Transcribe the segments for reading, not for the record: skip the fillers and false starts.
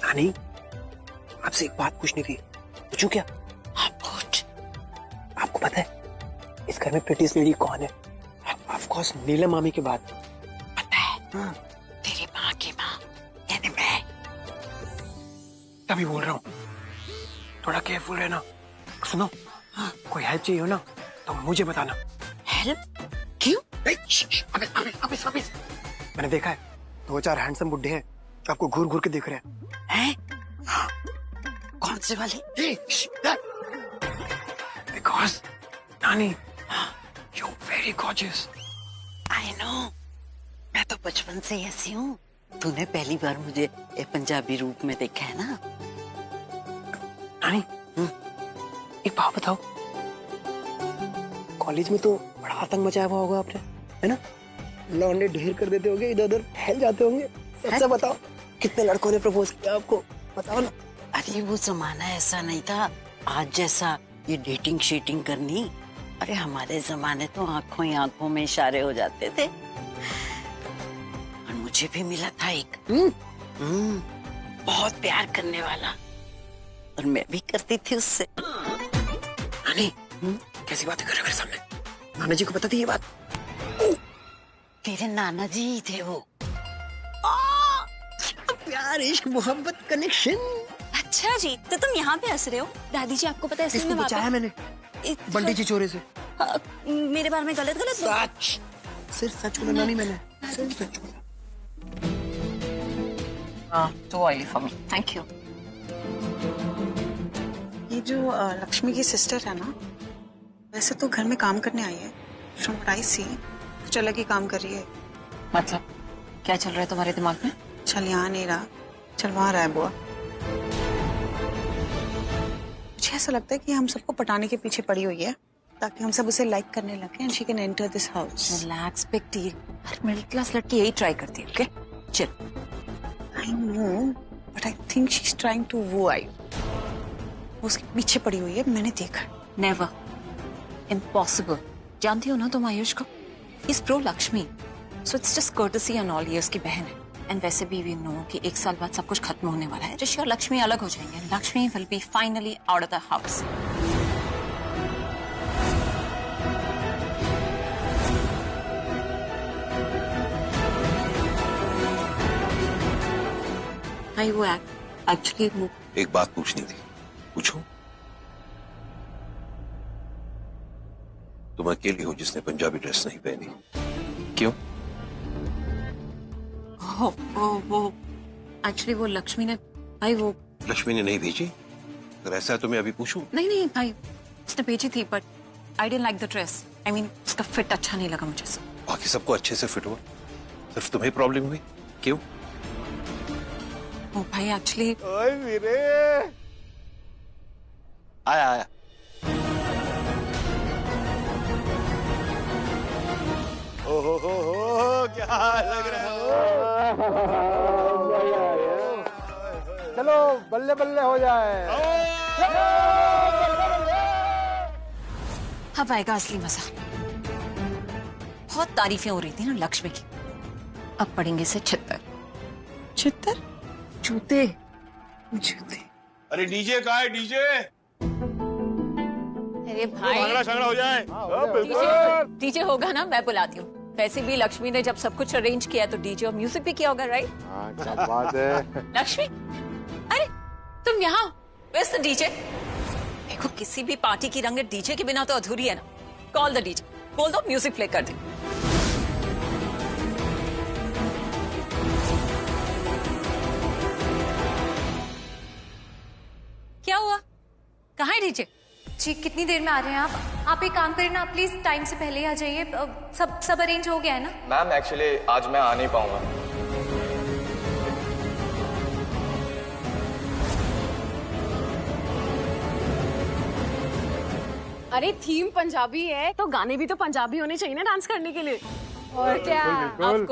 नानी, आपसे एक बात पूछनी थी, पूछूं क्या? हाँ पूछ। आपको पता है इस घर में प्रिटीस्ट लेडी कौन है? ऑफ कोर्स नीलम मामी के बाद। पता है? तेरी माँ की माँ यानी मैं। तभी बोल रहा हूँ, थोड़ा केयरफुल रहना। सुनो, कोई हेल्प चाहिए हो ना तो मुझे बताना। हेल्प? क्यों? अबे। मैंने देखा है 2-4 हैंडसम बुड्ढे हैं जो आपको घूर घूर के देख रहे हैं। कौन से वाले? Because नानी, you're very gorgeous. I know. मैं तो बचपन से ऐसी हूँ। तूने पहली बार मुझे एक पंजाबी रूप में देखा है ना? नानी, एक बात बताओ, कॉलेज में तो बड़ा आतंक मचाया हुआ होगा आपने, है ना? लौंडे ढेर कर देते होंगे, इधर उधर फैल जाते होंगे। सच बताओ, कितने लड़कों ने प्रपोज किया आपको? बताओ ना। अरे वो जमाना ऐसा नहीं था आज जैसा ये डेटिंग शीटिंग करनी। अरे हमारे जमाने तो आंखों ही आंखों में इशारे हो जाते थे। और मुझे भी मिला था एक बहुत प्यार करने वाला, और मैं भी करती थी उससे। नानी, कैसी बातें कर रहे हो मेरे सामने? नाना जी को पता थी ये बात? तेरे नाना जी ही थे वो। प्यार, इश्क, मोहब्बत, कनेक्शन। अच्छा जी, तो तुम यहाँ पे हंस रहे हो? दादी जी आपको पता है इसको बचाया मैंने बंटी जी चोरे से। मेरे बारे में गलत सच, सिर्फ सच बोला नानी, मैंने सिर्फ सच बोला। Too oily for me, thank you. ये जो लक्ष्मी की सिस्टर है ना, वैसे तो घर में काम करने आई है। फ्रॉम व्हाट आई सी कुछ अलग ही काम कर रही है। मतलब क्या चल रहा है तुम्हारे दिमाग में? चल यहाँ नहीं रहा, चल वहाँ रहा है बुआ। मुझे ऐसा लगता है कि हम सबको पटाने के पीछे पड़ी हुई है ताकि हम सब उसे लाइक करने लगे and she can enter this house. Relax big deal. हर मिडिल क्लास लड़की यही ट्राई करती है। Okay chill. I know but I think she is trying to वो आई। वो उसके पीछे पड़ी हुई है, मैंने देखा। Never, impossible. जानती हो ना तुम आयुष को? Is pro Lakshmi, so it's just courtesy and all. ये उसकी बहन है एंड वैसे भी वी नो कि 1 साल बाद सब कुछ खत्म होने वाला है। ऋषि और लक्ष्मी अलग हो जाएंगे। Lakshmi will be finally out of the house. भाई वो एक्चुअली वो एक बात पूछनी थी, पूछो। तुम अकेली हो जिसने पंजाबी ड्रेस नहीं पहनी, क्यों? वो एक्चुअली वो लक्ष्मी ने, भाई वो लक्ष्मी ने नहीं भेजी? अगर ऐसा है तो मैं अभी पूछूं? नहीं भाई, उसने भेजी थी but I didn't like the dress. I mean उसका फिट अच्छा नहीं लगा मुझे। बाकी सबको अच्छे से फिट हुआ, सिर्फ तुम्हें प्रॉब्लम हुई, क्यों? ओ भाई एक्चुअली ओए वीरे, आया। हो क्या लग रहा है? चलो बल्ले बल्ले हो जाए। अब आएगा असली मजा। बहुत तारीफें हो रही थी ना लक्ष्मी की, अब पड़ेंगे से छित्तर। चित्तर? जूते। अरे डीजे कहाँ है? डीजे अरे भाई, शांगड़ा हो जाए। डीजे होगा ना, मैं बुलाती हूँ। वैसे भी लक्ष्मी ने जब सब कुछ अरेंज किया तो डीजे और म्यूजिक भी किया होगा, राइट? क्या बात है। लक्ष्मी, अरे तुम यहाँ? Where's the DJ? देखो किसी भी पार्टी की रंगत डीजे के बिना तो अधूरी है ना। कॉल द डीजे, बोल दो म्यूजिक प्ले कर दे। क्या हुआ? कहाँ है डीजे? जी कितनी देर में आ रहे हैं आप एक काम करें ना, प्लीज टाइम से पहले ही आ जाइए। सब अरेंज हो गया है ना? मैम एक्चुअली आज मैं आ नहीं पाऊंगा। अरे थीम पंजाबी है तो गाने भी तो पंजाबी होने चाहिए ना डांस करने के लिए। और क्या? ऑफ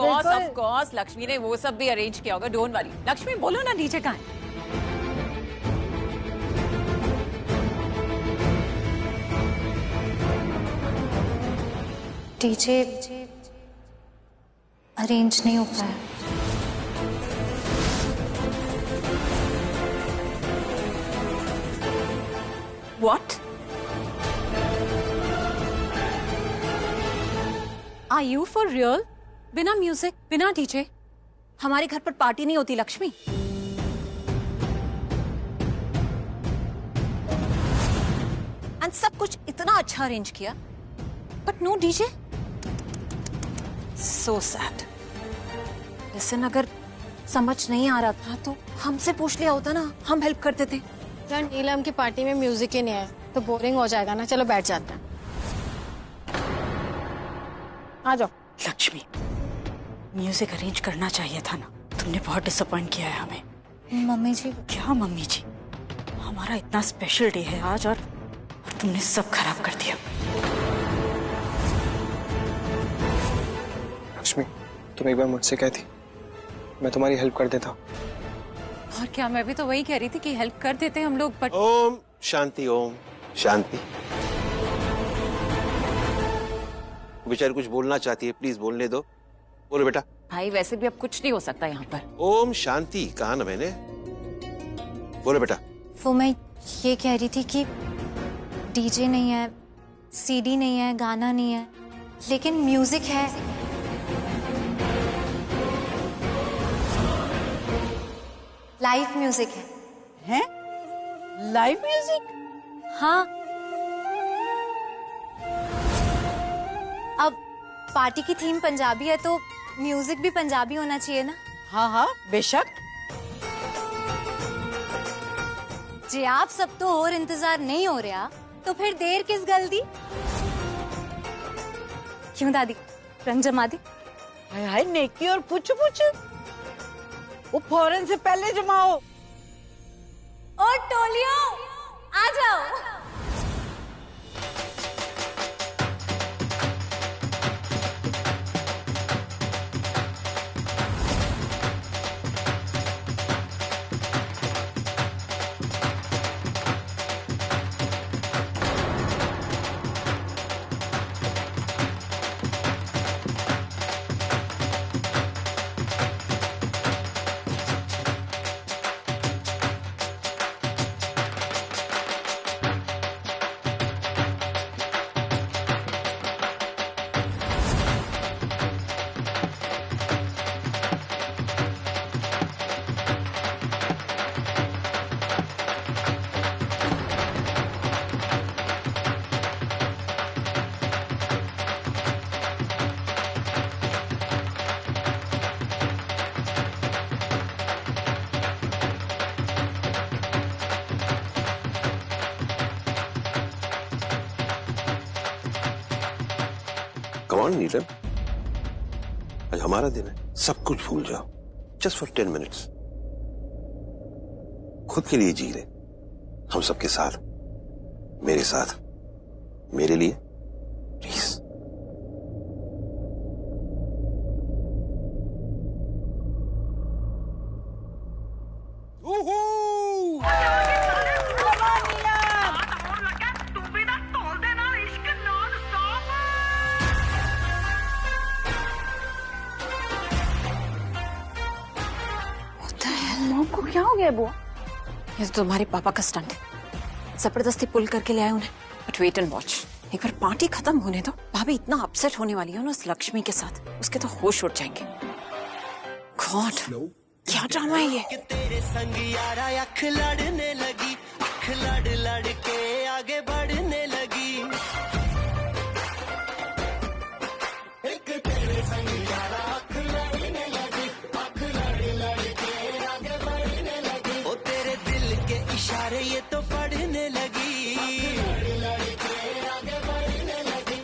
कोर्स लक्ष्मी ने वो सब भी अरेंज किया होगा, डोंट वरी। लक्ष्मी बोलो ना डीजे कहाँ है? डीजे अरेंज नहीं हो पाया। What? Are you for real? बिना म्यूजिक, बिना डीजे हमारे घर पर पार्टी नहीं होती लक्ष्मी। एंड सब कुछ इतना अच्छा अरेंज किया, but no DJ. So sad. Listen, अगर समझ नहीं आ रहा था तो हमसे पूछ लिया होता ना, हम हेल्प करते थे। यार नीलम की पार्टी में म्यूजिक ही नहीं है तो बोरिंग हो जाएगा ना, चलो बैठ जाते हैं। आ जाओ। लक्ष्मी, म्यूजिक अरेंज करना चाहिए था ना, तुमने बहुत डिसअपॉइंट किया है हमें। मम्मी जी। क्या मम्मी जी? हमारा इतना स्पेशल डे है आज और तुमने सब खराब कर दिया। लक्ष्मी, तुम एक बार मुझसे कहती, मैं तुम्हारी हेल्प कर देता। और क्या, मैं भी तो वही कह रही थी कि हेल्प कर देते हम लोग, बट ओम शांति, ओम शांति। बेचारी कुछ बोलना चाहती है, प्लीज बोलने दो। बोलो बेटा। भाई वैसे भी अब कुछ नहीं हो सकता यहाँ पर। ओम शांति कहा ना मैंने। बोलो बेटा। वो मैं ये कह रही थी कि डीजे नहीं है, सीडी नहीं है, गाना नहीं है, लेकिन म्यूजिक है। लाइव म्यूजिक है। हैं? Live music? हाँ। अब पार्टी की थीम पंजाबी है तो म्यूजिक भी पंजाबी होना चाहिए ना। हाँ हाँ बेशक। जी आप सब तो और इंतजार नहीं हो रहा तो फिर देर किस गल दी? क्यों दादी, रंग जमा दी? हाय हाय, नेकी और पूछ पूछ, वो फौरन से पहले जमाओ। और टोलियों आ जाओ। Come on, नीलम, आज हमारा दिन है, सब कुछ भूल जाओ। Just for 10 minutes। खुद के लिए जी ले, हम सबके साथ, मेरे साथ, मेरे लिए, प्लीज। क्या हो गया बुआ? ये तो तुम्हारे पापा का स्टंट है, जबरदस्ती पुल करके ले आए उन्हें। बट वेट एंड वॉच, एक बार पार्टी खत्म होने दो। भाभी इतना अपसेट होने वाली है ना उस लक्ष्मी के साथ, उसके तो होश उड़ जाएंगे। गॉड, क्या ड्रामा है ये? तेरे संग यारा अख लड़ने लगी, अख लड़ लड़ के आगे बढ़ने लगी। एक तेरे संग यारा अख लड़ने लगी, अख लड़ लड़ के आगे बढ़ने लगी। ओ तेरे दिल के इशारे ये तो पढ़ने लगी, लड़ लड़ के आगे बढ़ने लगी।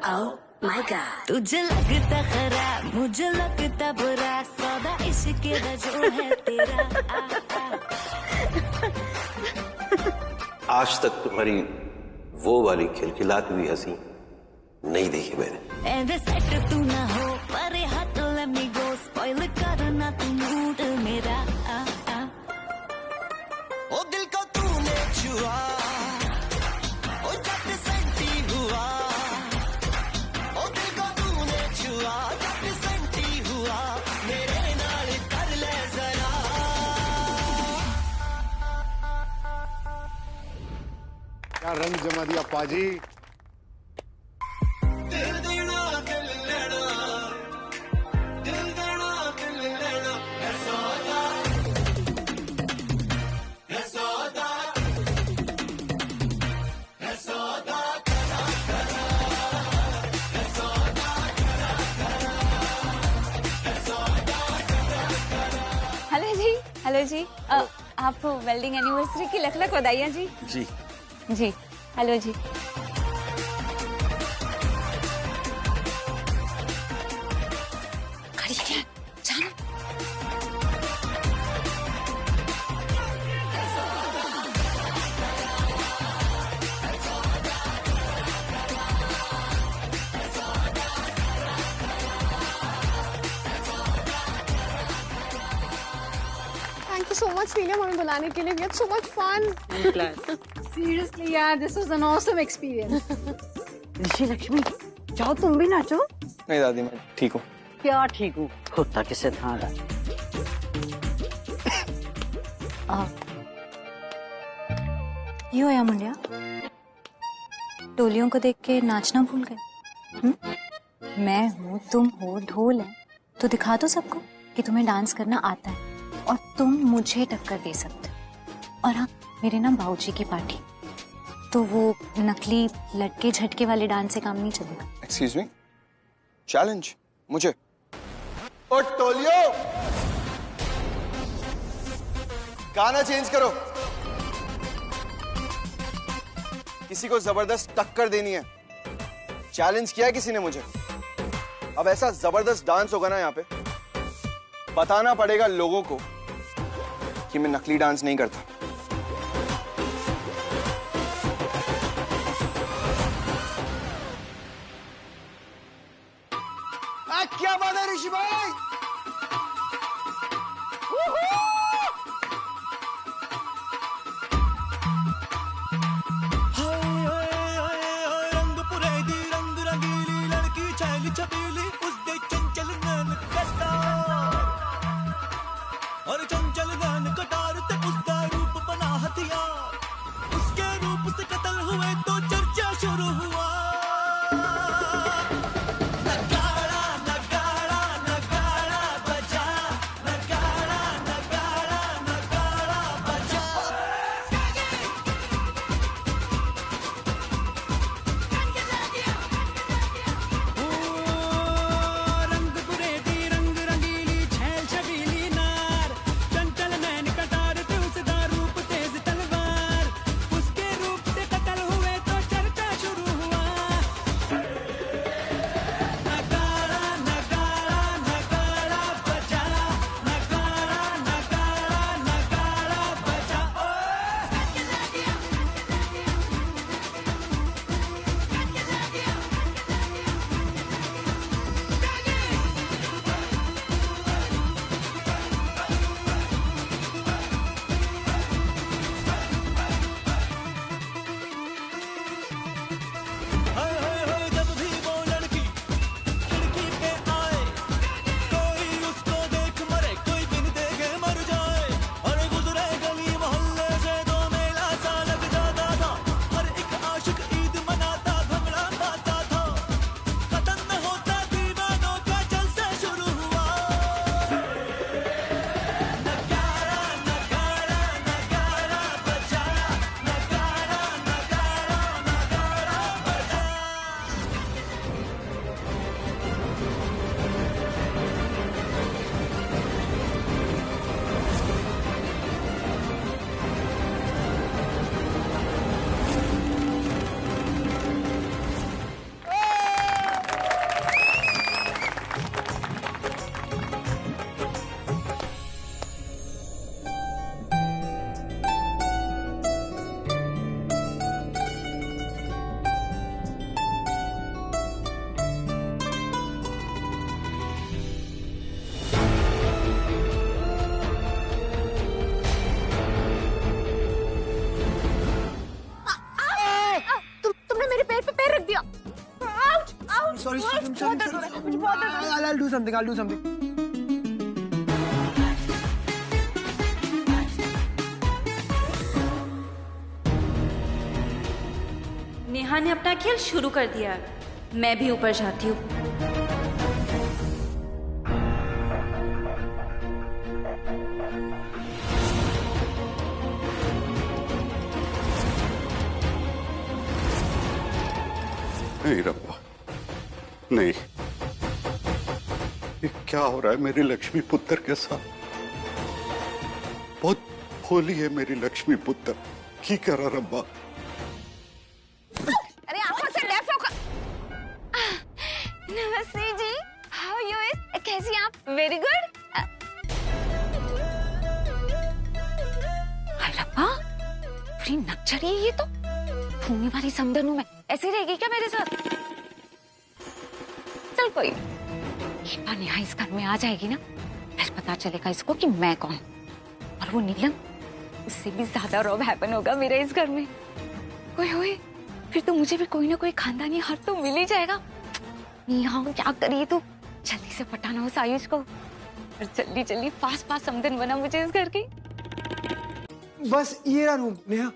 Oh my God, तुझे लगता खराब, मुझे लगता बुरा, सौदा इश्क जो है तेरा। आज तक तुम्हारी वो वाली खिलखिलाती हुई हंसी नहीं देखी मैंने। एंड सेट तू ना हो, परे हट लेट मी गो, स्पॉइल करना तू मूड मेरा। ओ दिल को तूने छुआ, ओ जट सेंटी हुआ, ओ दिल को तूने छुआ, जट सेंटी हुआ, मेरे नाल कर ले जरा। क्या रंग जमा दिया पाजी। हेलो जी आप वेल्डिंग एनिवर्सरी की लख लख बधाइयाँ जी। जी हेलो जी। खड़ी क्या जाना। Thank you so much, Neelam, हमें बुलाने के लिए. We had so much fun. Seriously, यार, this was an awesome experience. ऋषि लक्ष्मी, जाओ तुम भी नाचो। नहीं दादी, मैं ठीक हूँ। क्या ठीक हूँ? होता किसे था। ये होया मुंडिया, टोलियों को देख के नाचना भूल गए। मैं हूँ, तुम हो, ढोल है, तो दिखा दो सबको कि तुम्हें डांस करना आता है और तुम मुझे टक्कर दे सकते हो। और हाँ, मेरे ना बाबूजी की पार्टी, तो वो नकली लटके झटके वाले डांस से काम नहीं चलेगा। एक्सक्यूज मी, चैलेंज मुझे। ओ टोलियो, गाना चेंज करो। किसी को जबरदस्त टक्कर देनी है। चैलेंज किया है किसी ने मुझे। अब ऐसा जबरदस्त डांस होगा ना यहाँ पे, बताना पड़ेगा लोगों को कि मैं नकली डांस नहीं करता। क्या बात है ऋषि भाई। रंग पुरेदी रंग रंगीली लड़की छैली छबीली उसके चंचल नैन कटा और चंचल नैन कटार ते उसका रूप बना हथियार। उसके रूप से कत्ल हुए तो चर्चा शुरू हुआ। Sorry. I'll do something. Neha ने अपना खेल शुरू कर दिया है। मैं भी ऊपर जाती हूँ। नहीं रब्बा, नहीं, ये क्या हो रहा है मेरी लक्ष्मी पुत्र के साथ? बहुत भोली है मेरी लक्ष्मी पुत्र, की करा रब्बा। अरे आंखों से लेफ्ट होकर। नमस्ते जी, हाउ यू इज? कैसी हैं आप? Very good. हाय रब्बा, बड़ी नक्चरी है ये तो। भूमि वाली समदनू में ऐसे रहेगी क्या मेरे साथ? चल कोई एक बार नेहा इस घर में आ जाएगी ना, फिर पता चलेगा इसको कि मैं कौन। और वो नीलम, उससे भी ज्यादा रॉब हैपन होगा मेरा इस घर में। ओए होए, फिर तो मुझे भी कोई ना कोई खानदानी हर तो मिल ही जाएगा। नेहा क्या करिए तो जल्दी से पटाना उस आयुष को, और जल्दी जल्दी फास्ट समदन बना मुझे इस घर की। बस ये रहा रूम नेहा,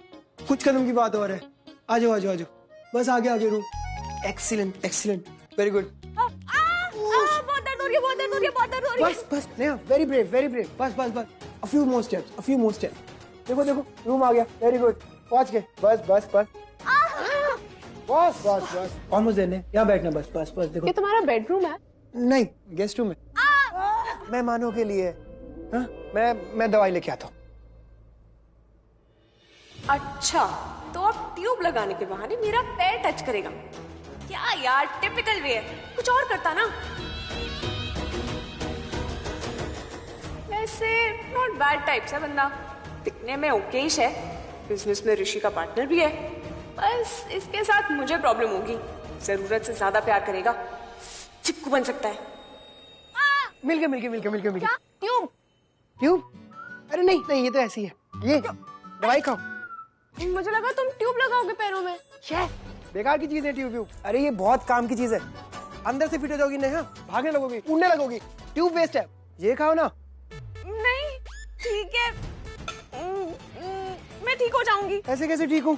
कुछ कदम की बात और है। आ जाओ आ जाओ आ जाओ, बस आगे आगे room. Excellent excellent, very good. बहुत दर्द हो रही है, बहुत दर्द हो रही है, बहुत दर्द हो रही है। बस बस Neha, very brave very brave. बस बस बस, a few more steps। देखो देखो, रूम आ गया, वेरी गुड। पहुंच गए, बस बस बस बस बस बस, ऑलमोस्ट देर ने। यहाँ बैठना, बस बस बस। देखो ये तुम्हारा बेडरूम है? नहीं, गेस्ट रूम है। मेहमानों के लिए। हाँ, मैं दवाई लेके आता हूँ। अच्छा, तो अब ट्यूब लगाने के बहाने मेरा पैर टच करेगा? क्या यार, टिपिकल वे है। कुछ और करता ना। वैसे नॉट बैड टाइप्स है बंदा, दिखने में ओकेश है, बिजनेस में ऋषि का पार्टनर भी है। बस इसके साथ मुझे प्रॉब्लम होगी, जरूरत से ज्यादा प्यार करेगा, चिपकू बन सकता है। मिल गया। क्या? ट्यूब? ट्यूब? अरे नहीं नहीं, ये तो ऐसी है। ये दवाई खाओ। मुझे लगा तुम ट्यूब लगाओगे पैरों में। क्या बेकार की चीज है ट्यूब? अरे ये बहुत काम की चीज है। अंदर से फिट हो जाओगी नेहा, भागने लगोगी, उड़ने लगोगी। ट्यूब वेस्ट है, ये खाओ ना। नहीं ठीक है, मैं ठीक हो जाऊंगी। ऐसे कैसे ठीक हूँ?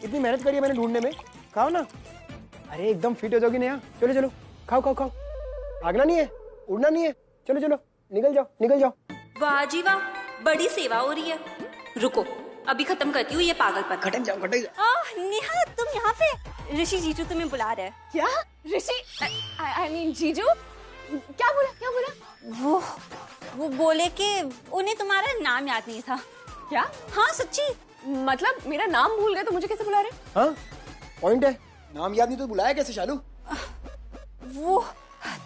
इतनी मेहनत करी है मैंने ढूंढने में, खाओ ना। अरे एकदम फिट हो जाओगी नेहा। चलो चलो, खाओ खाओ खाओ। भागना नहीं है, उड़ना नहीं है। चलो चलो, निकल जाओ। वाह जी वाह, बड़ी सेवा हो रही है। रुको, अभी खत्म करती हूँ ये पागलपन। खटक जाओ। नेहा, तुम यहाँ पे? ऋषि जीजू तुम्हें बुला रहे हैं। क्या? ऋषि? आई मीन जीजू? क्या बोला? वो बोले कि उन्हें तुम्हारा नाम याद नहीं था। क्या? हाँ सच्ची। मतलब मेरा नाम भूल गए तो मुझे कैसे बुला रहे? हाँ, पॉइंट है। नाम याद नहीं तो बुलाया कैसे शालू? वो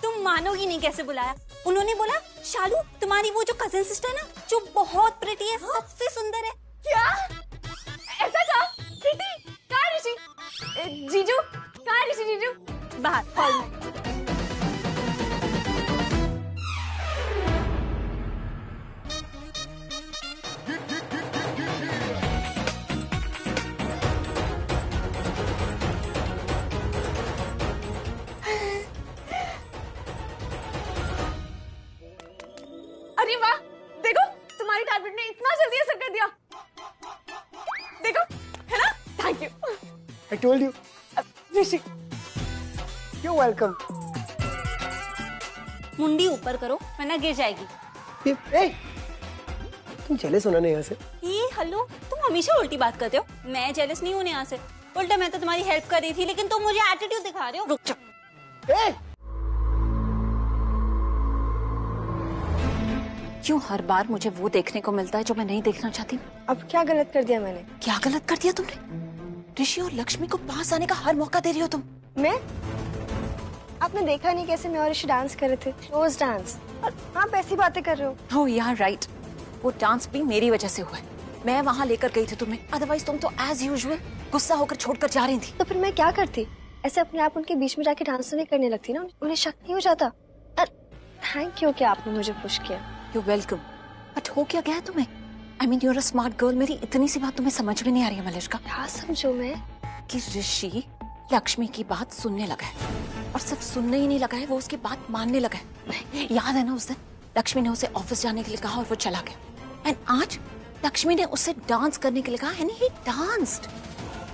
तुम मानोगी नहीं कैसे बुलाया। उन्होंने बोला, शालू तुम्हारी वो जो कजिन सिस्टर है ना, जो बहुत प्रिटी है, सबसे सुंदर है। क्या? ऐसा कहा? प्रीति? कहाँ है ऋषि? जीजू? कहाँ है ऋषि जीजू? बाहर हॉल में। अरे वाह, देखो तुम्हारी टैबलेट ने इतना जल्दी असर कर दिया। देखो, है ना? Thank you. I told you. Rishi, You're welcome. मुंडी ऊपर करो वरना गिर जाएगी। ए, तुम जेलस होना नहीं यहाँ से। ये हेलो, तुम हमेशा उल्टी बात करते हो। मैं जेलस नहीं हूँ यहाँ से, उल्टा मैं तो तुम्हारी हेल्प कर रही थी, लेकिन तुम मुझे एटीट्यूड दिखा रहे हो। रुक जाओ। क्यों हर बार मुझे वो देखने को मिलता है जो मैं नहीं देखना चाहती? अब क्या गलत कर दिया मैंने? क्या गलत कर दिया तुमने? ऋषि और लक्ष्मी को पास आने का हर मौका दे रही हो तुम। मैं? आपने देखा नहीं कैसे मैं और ऋषि डांस कर रहे थे? रोज डांस। और आप ऐसी बातें कर रहे हो। ओह यार राइट, वो डांस भी मेरी वजह से हुआ है। मैं वहाँ लेकर गई थी तुम्हें, अदरवाइज तुम तो एज यूजुअल गुस्सा होकर छोड़कर जा रही थी। तो फिर मैं क्या करती? ऐसे अपने आप उनके बीच में जाके डांस नहीं करने लगती ना, उन्हें शक नहीं हो जाता। थैंक यू कि आपने मुझे पुश किया। You're welcome. बट हो क्या गया तुम्हें? I mean, you're a smart girl. मेरी इतनी सी बात तुम्हें समझ में नहीं आ रही है मलिश्का? क्या समझो मैं? कि ऋषि लक्ष्मी की बात सुनने लगा है, और सिर्फ सुनने ही नहीं लगा है, वो उसकी बात मानने लगा है। याद है ना उस दिन लक्ष्मी ने उसे ऑफिस जाने के लिए कहा और वो चला गया। एंड आज लक्ष्मी ने उसे डांस करने के लिए कहा, and he danced.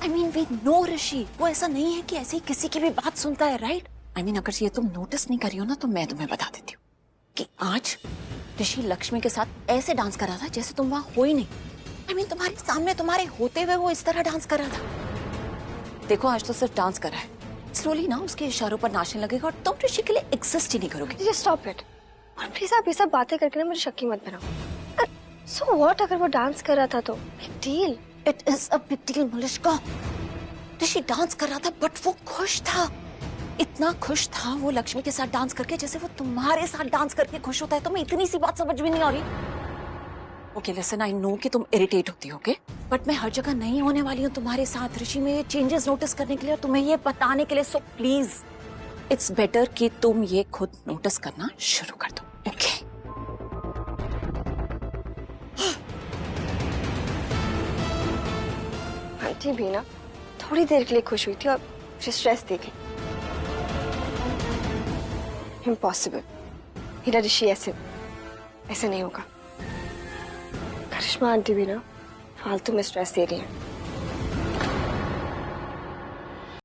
I mean, we know ऋषि, वो ऐसा नहीं है कि ऐसे ही किसी की भी बात सुनता है, राइट? I mean, अगर ये तुम नोटिस नहीं करी हो ना, तो मैं तुम्हें बता देती हूँ कि आज ऋषि लक्ष्मी के साथ ऐसे डांस कर रहा था जैसे तुम वहां हो ही नहीं। I mean, तुम्हारे सामने, तुम्हारे होते हुए वो इस तरह डांस कर रहा था। देखो, आज तो सिर्फ डांस कर रहा है, स्लोली ना उसके इशारों पर नाचने लगेगा और तुम ऋषि के लिए एग्जिस्ट ही नहीं करोगे। Just stop it. और प्लीज आप ये सब बातें करके ना मुझे शक्की मत बनाओ। So what अगर वो डांस कर रहा था तो? Big deal. It is a big deal, Malishka. Rishi dance कर रहा था बट वो खुश था, इतना खुश था वो लक्ष्मी के साथ डांस करके जैसे वो तुम्हारे साथ डांस करके खुश होता है। तुम्हें इतनी सी बात समझ में नहीं आ रही? ओके लिसन, आई नो कि तुम इरिटेट होती हो, ओके, बट मैं हर जगह नहीं होने वाली हूँ तुम्हारे साथ ऋषि में ये चेंजेस नोटिस करने के लिए और तुम्हें ये बताने के लिए। सो प्लीज इट्स बेटर कि तुम ये खुद नोटिस करना शुरू कर दो, ओके? आंटी भी ना थोड़ी देर के लिए खुश हुई थी और मुझे स्ट्रेस दी गई। इम्पॉसिबल, मेरा ऋषि ऐसे नहीं होगा। करिश्मा आंटी भी ना फालतू में स्ट्रेस दे रही है।